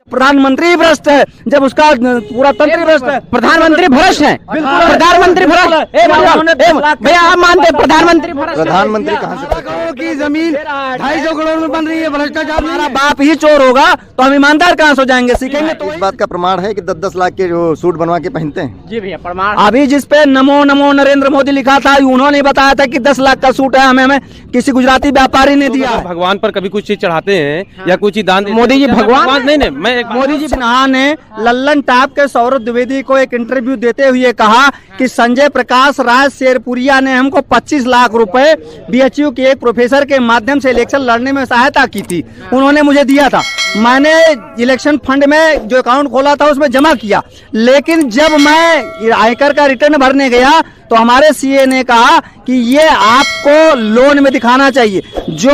प्रधानमंत्री भ्रष्ट है, जब उसका पूरा तंत्र भ्रष्ट है। प्रधानमंत्री भ्रष्ट है, प्रधानमंत्री भ्रष्ट। भैया आप मानते हैं प्रधानमंत्री भ्रष्ट? प्रधानमंत्री कहाँ से? करोड़ की जमीन 250 करोड़ में बन रही है, भ्रष्टाचार। हमारा बाप ही चोर होगा तो हम ईमानदार कहाँ से हो जाएंगे? सीखेंगे तो इस बात का प्रमाण है कि 10-10 लाख के जो सूट बनवा के पहनते हैं। जी भैया प्रमाण। अभी जिस पे नमो नमो नरेंद्र मोदी लिखा था, उन्होंने बताया था कि 10 लाख का सूट है, हमें किसी गुजराती व्यापारी ने दिया। भगवान पर कभी कुछ चीज चढ़ाते हैं या कुछ चीज दान देते हैं। मोदी जी भगवान नहीं, मैं मोदी जी ने लल्लन टॉप के सौरभ द्विवेदी को एक इंटरव्यू देते हुए कहा कि संजय प्रकाश राय शेरपुरिया ने हमको 25 लाख रुपए बीएचयू के एक प्रोफेसर के माध्यम से इलेक्शन लड़ने में सहायता की थी, उन्होंने मुझे दिया था। मैंने इलेक्शन फंड में जो अकाउंट खोला था उसमें जमा किया, लेकिन जब मैं आयकर का रिटर्न भरने गया तो हमारे सीए ने कहा कि ये आपको लोन में दिखाना चाहिए। जो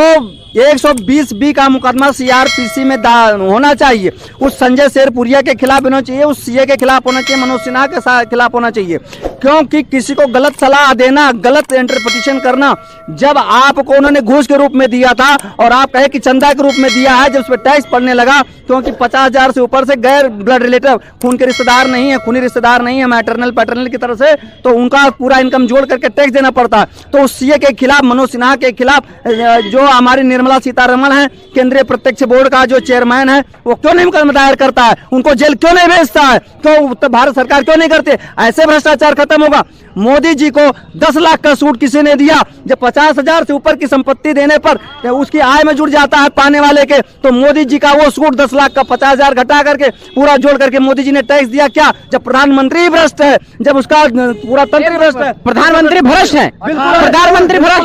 120B का मुकदमा सीआरपीसी में होना चाहिए, उस संजय शेरपुरिया के खिलाफ होना चाहिए, उस सीए के खिलाफ होना चाहिए, मनोज सिन्हा के खिलाफ होना चाहिए। क्योंकि किसी को गलत सलाह देना, गलत इंटरप्रिटेशन करना, जब आपको उन्होंने घूस के रूप में दिया था और आप कहे कि चंदा के रूप में दिया है, जब उस पर टैक्स पड़ने लगा, क्योंकि 50,000 से ऊपर से गैर ब्लड रिलेटिव खून के रिश्तेदार नहीं है, खूनी रिश्तेदार नहीं है, मैटरनल पैटर्नल की तरफ से, तो उनका पूरा इनकम जोड़ करके टैक्स देना पड़ता है। तो उस सीए के खिलाफ, मनोज सिन्हा के खिलाफ, जो हमारी निर्मला सीतारमण है, केंद्रीय प्रत्यक्ष बोर्ड का जो चेयरमैन है, वो क्यों नहीं मुकदमा दायर करता है? उनको जेल क्यों नहीं भेजता है? क्यों भारत सरकार क्यों नहीं करते? ऐसे भ्रष्टाचार खत्म होगा। मोदी जी को 10 लाख का सूट किसी ने दिया, जब 50,000 से ऊपर की संपत्ति देने पर उसकी आय में जुड़ जाता है पाने वाले के, तो मोदी जी का वो सूट 10 लाख का 50,000 घटा करके पूरा जोड़ करके मोदी जी ने टैक्स दिया क्या? जब प्रधानमंत्री भ्रष्ट है, जब उसका पूरा तंत्र भ्रष्ट है। प्रधानमंत्री भ्रष्ट है, प्रधानमंत्री भ्रष्ट।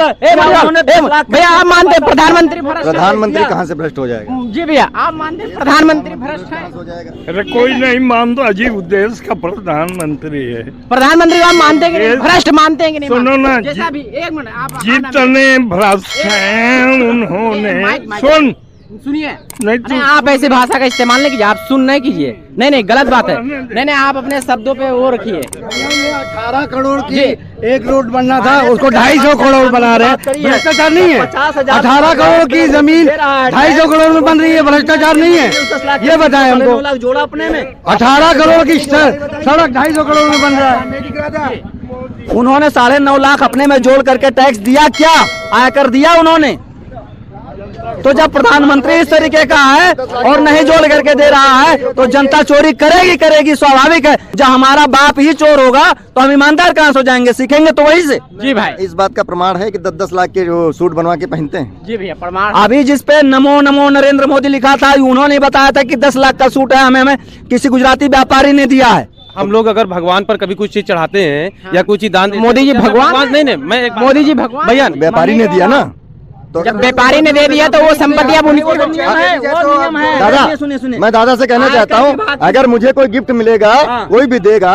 भैया आप मानते हैं प्रधानमंत्री भ्रष्ट? प्रधानमंत्री कहाँ से भ्रष्ट हो जाएगा? जी भैया आप मानते हैं प्रधानमंत्री भ्रष्ट है? अरे कोई नहीं मानता, अजीब देश का प्रधानमंत्री है। प्रधानमंत्री आप मानते हैं कि नहीं? भ्रष्ट मानते हैं कि नहीं? सुनो ना, जैसा भी एक मिनट आप जितने भ्रष्ट हैं उन्होंने सुनिए, नहीं आप ऐसी भाषा का इस्तेमाल नहीं कीजिए, आप सुन नहीं कीजिए। नहीं गलत बात है। नहीं आप अपने शब्दों पे वो रखिए। 18 करोड़ की एक रोड बनना था, उसको 250 करोड़ बना रहे हैं। भ्रष्टाचार नहीं है। 18 करोड़ की जमीन 250 करोड़ में बन रही है, भ्रष्टाचार नहीं है? ये बताएं हमको। जोड़ा अपने में 18 करोड़ की सड़क 250 करोड़ में बन रहा है। उन्होंने 9.5 लाख अपने में जोड़ करके टैक्स दिया क्या? आयकर दिया उन्होंने? तो जब प्रधानमंत्री इस तरीके का है और नहीं जोड़ करके दे रहा है, तो जनता चोरी करेगी, स्वाभाविक है। जब हमारा बाप ही चोर होगा तो हम ईमानदार कहाँ से हो जाएंगे? सीखेंगे तो वही से। जी भाई इस बात का प्रमाण है कि 10-10 लाख के जो सूट बनवा के पहनते हैं। जी भैया प्रमाण। अभी जिस पे नमो नमो नरेंद्र मोदी लिखा था, उन्होंने बताया था कि 10 लाख का सूट है, हमें किसी गुजराती व्यापारी ने दिया है। हम लोग अगर भगवान पर कभी कुछ चीज चढ़ाते हैं या कुछ चीज दान देते हैं। मोदी जी भगवान? नहीं, मैं मोदी जी भगवान भैया व्यापारी ने दिया ना, तो जब व्यापारी ने दे दिया तो वो संपत्ति अब उनकी दादा, मैं दादा से कहना चाहता हूँ, अगर मुझे कोई गिफ्ट मिलेगा, कोई भी देगा,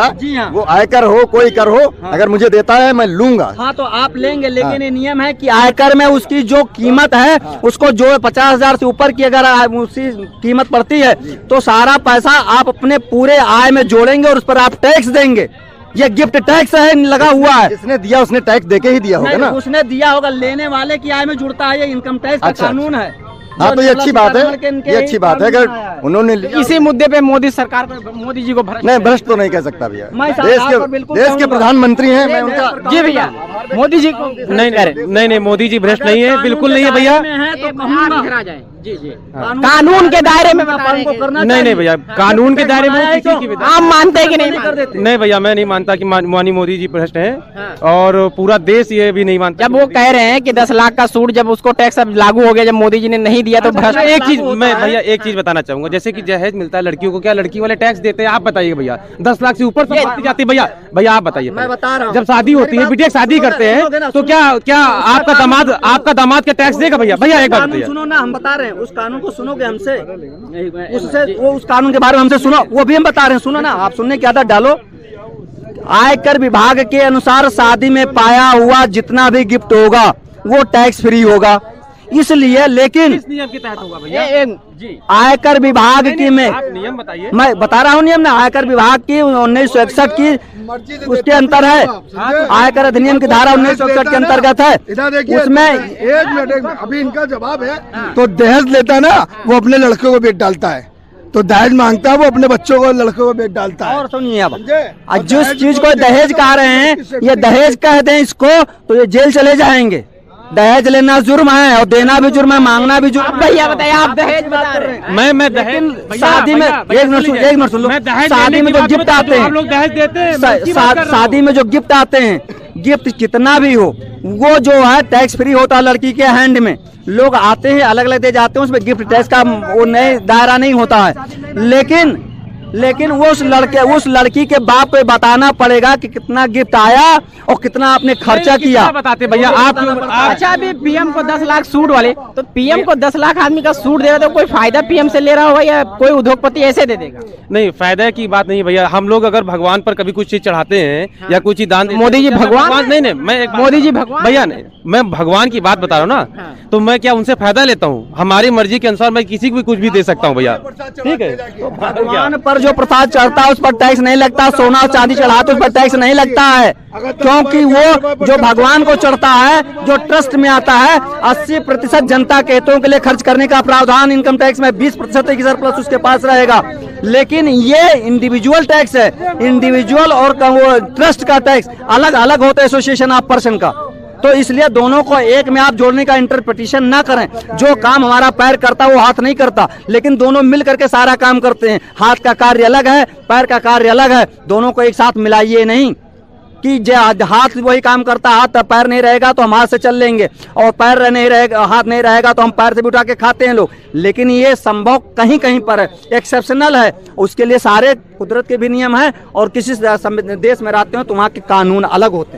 वो आयकर हो कोई कर हो, अगर मुझे देता है मैं लूंगा। हाँ तो आप लेंगे, लेकिन ये नियम है कि आयकर में उसकी जो कीमत है, उसको जो 50,000 से ऊपर की अगर उसकी कीमत पड़ती है, तो सारा पैसा आप अपने पूरे आय में जोड़ेंगे और उस पर आप टैक्स देंगे। ये गिफ्ट टैक्स है लगा हुआ है। जिसने दिया उसने टैक्स देके ही दिया होगा ना? उसने दिया होगा, लेने वाले की आय में जुड़ता है, ये इनकम टैक्स का कानून है। हाँ तो ये अच्छी बात है, ये अच्छी बात है। अगर उन्होंने इसी मुद्दे पे मोदी सरकार पर मोदी जी को भ्रष्ट नहीं, भ्रष्ट तो नहीं कह सकता भैया। देश के प्रधानमंत्री हैं, मैं उनका। जी भैया मोदी जी को नहीं मोदी जी भ्रष्ट नहीं है, बिल्कुल नहीं है भैया। जी कानून के दायरे में नहीं भैया, कानून के दायरे में आप मानते हैं कि नहीं? नहीं भैया मैं नहीं मानता कि माननीय मोदी जी भ्रष्ट हैं, और पूरा देश ये भी नहीं मानता। जब वो कह रहे हैं कि 10 लाख का सूट जब उसको टैक्स अब लागू हो गया, जब मोदी जी ने नहीं दिया तो भ्रष्ट। एक चीज मैं भैया एक चीज बताना चाहूंगा, जैसे कि दहेज मिलता है लड़कियों को, क्या लड़की वाले टैक्स देते हैं? आप बताइए भैया। 10 लाख से ऊपर संपत्ति जाती है भैया आप बताइए। मैं बता रहा हूँ, जब शादी होती है, बिटिया शादी करते हैं, तो क्या आपका दामाद क्या टैक्स देगा भैया? भैया एक बात सुनो ना, हम बता रहे हैं, उस कानून को सुनोगे हमसे, उससे वो उस कानून के बारे में हमसे सुनो, वो भी हम बता रहे हैं। सुनो ना, आप सुनने की आदत डालो। आयकर विभाग के अनुसार शादी में पाया हुआ जितना भी गिफ्ट होगा वो टैक्स फ्री होगा, इसलिए। लेकिन किस नियम के तहत होगा भैया? आयकर विभाग की में आप नियम बताइए। मैं बता रहा हूँ नियम ना, आयकर विभाग की 1961 की उसके अंतर है, आयकर अधिनियम की धारा 1961 के अंतर्गत है। उसमें एक मिनट अभी इनका जवाब है। तो दहेज लेता है ना, वो अपने लड़के को बेच डालता है, तो दहेज मांगता है, वो अपने बच्चों को, लड़कों को बेच डालता है। और सुनिए अब जिस चीज को दहेज कह रहे हैं, ये दहेज कह दें इसको तो ये जेल चले जाएंगे। दहेज लेना जुर्म है और देना भी जुर्म है, मांगना भी जुर्म। भैया बताइए, आप दहेज बता रहे हैं। मैं दहेज शादी में एक मिनट सुन लो, शादी में जो गिफ्ट आते हैं, लोग दहेज देते हैं, शादी में जो गिफ्ट आते हैं, गिफ्ट कितना भी हो, वो जो है टैक्स फ्री होता है लड़की के हैंड में। लोग आते हैं अलग अलग दे जाते हैं, उसमें गिफ्ट टैक्स का वो नए दायरा नहीं होता है। लेकिन उस लड़की के बाप को बताना पड़ेगा कि कितना गिफ्ट आया और कितना आपने खर्चा किया। बताते भैया आप। अच्छा, अभी पीएम को 10 लाख सूट वाले, तो पीएम को 10 लाख आदमी का सूट दे रहा, तो कोई फायदा पीएम से ले रहा होगा या कोई उद्योगपति ऐसे दे देगा? नहीं, फायदा की बात नहीं भैया। हम लोग अगर भगवान पर कभी कुछ चीज चढ़ाते हैं या कुछ चीज दान, मोदी जी भगवान नहीं, मैं मोदी जी भगवान भैया, मैं भगवान की बात बता रहा हूँ ना, तो मैं क्या उनसे फायदा लेता हूँ? हमारी मर्जी के अनुसार मैं किसी को भी कुछ भी दे सकता हूँ भैया, ठीक है। भगवान पर जो प्रसाद चढ़ता है उस पर टैक्स नहीं लगता, सोना और चांदी चढ़ाते उस पर टैक्स नहीं लगता है, क्योंकि वो जो भगवान को चढ़ता है, जो ट्रस्ट में आता है, 80% जनता के हितों के लिए खर्च करने का प्रावधान इनकम टैक्स में 20% की सरप्लस उसके पास रहेगा। लेकिन ये इंडिविजुअल टैक्स है, इंडिविजुअल और वो ट्रस्ट का टैक्स अलग अलग होता है, एसोसिएशन ऑफ पर्सन का। तो इसलिए दोनों को एक में आप जोड़ने का इंटरप्रिटेशन ना करें। जो काम हमारा पैर करता वो हाथ नहीं करता, लेकिन दोनों मिल करके सारा काम करते हैं। हाथ का कार्य अलग है, पैर का कार्य अलग है, दोनों को एक साथ मिलाइए नहीं कि हाथ वही काम करता, हाथ पैर नहीं रहेगा तो हम हाथ से चल लेंगे, और पैर नहीं रहेगा, हाथ नहीं रहेगा तो हम पैर से भी उठा के खाते हैं लोग। लेकिन ये संभव कहीं कहीं पर है, एक्सेप्शनल है। उसके लिए सारे कुदरत के भी नियम है, और किसी देश में रहते हो तो वहाँ के कानून अलग होते हैं।